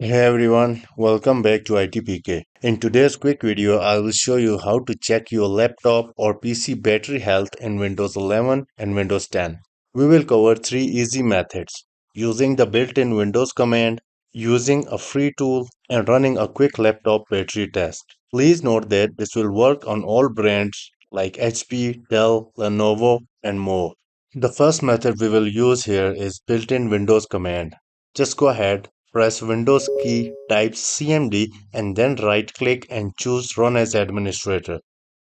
Hey everyone, welcome back to ITPK. In today's quick video, I will show you how to check your laptop or PC battery health in Windows 11 and Windows 10. We will cover three easy methods: using the built-in Windows command, using a free tool, and running a quick laptop battery test. Please note that this will work on all brands like HP, Dell, Lenovo, and more. The first method we will use here is built-in Windows command. Just go ahead, press Windows key, type CMD, and then right-click and choose Run as Administrator.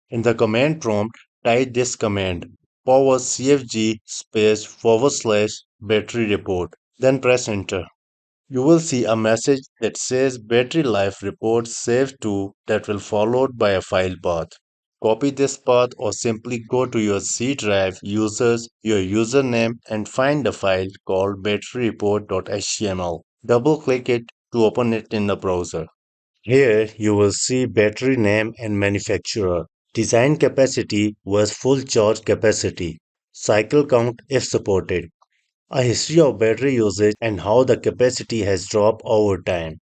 In the command prompt, type this command: power cfg space forward slash battery report. Then press enter. You will see a message that says battery life report saved to that will followed by a file path. Copy this path or simply go to your C drive, users, your username and find the file called batteryreport.html. Double click it to open it in the browser. Here you will see battery name and manufacturer, design capacity was full charge capacity, cycle count if supported, a history of battery usage and how the capacity has dropped over time.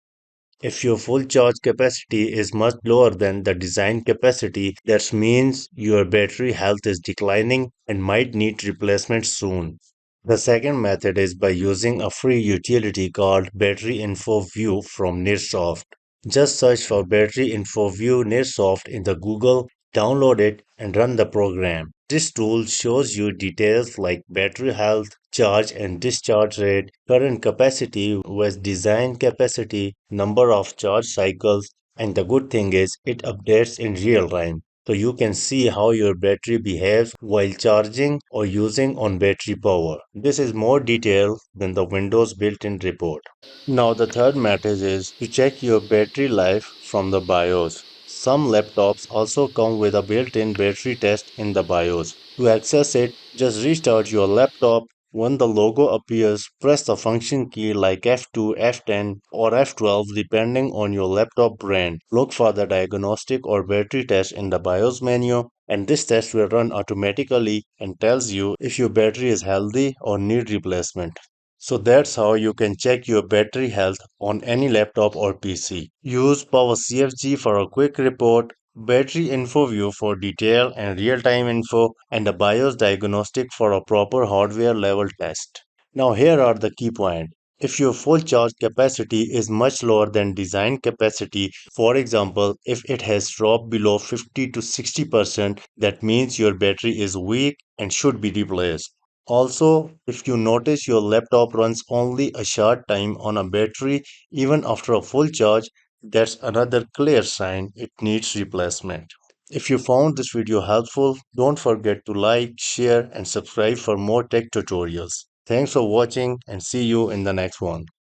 If your full charge capacity is much lower than the design capacity, that means your battery health is declining and might need replacement soon. The second method is by using a free utility called BatteryInfoView from Nearsoft. Just search for BatteryInfoView Nearsoft in the Google, download it, and run the program. This tool shows you details like battery health, charge and discharge rate, current capacity with design capacity, number of charge cycles, and the good thing is it updates in real time. So you can see how your battery behaves while charging or using on battery power. This is more detailed than the Windows built-in report. Now the third method is to check your battery life from the BIOS. Some laptops also come with a built-in battery test in the BIOS. To access it, just restart your laptop. When the logo appears, press the function key like F2, F10 or F12 depending on your laptop brand. Look for the diagnostic or battery test in the BIOS menu and this test will run automatically and tells you if your battery is healthy or need replacement. So that's how you can check your battery health on any laptop or PC. Use Power CFG for a quick report, Battery Info View for detail and real-time info, and a BIOS diagnostic for a proper hardware level test. Now here are the key points. If your full charge capacity is much lower than design capacity, for example, if it has dropped below 50 to 60%, that means your battery is weak and should be replaced. Also, if you notice your laptop runs only a short time on a battery even after a full charge, that's another clear sign it needs replacement. If you found this video helpful, don't forget to like, share, and subscribe for more tech tutorials. Thanks for watching and see you in the next one.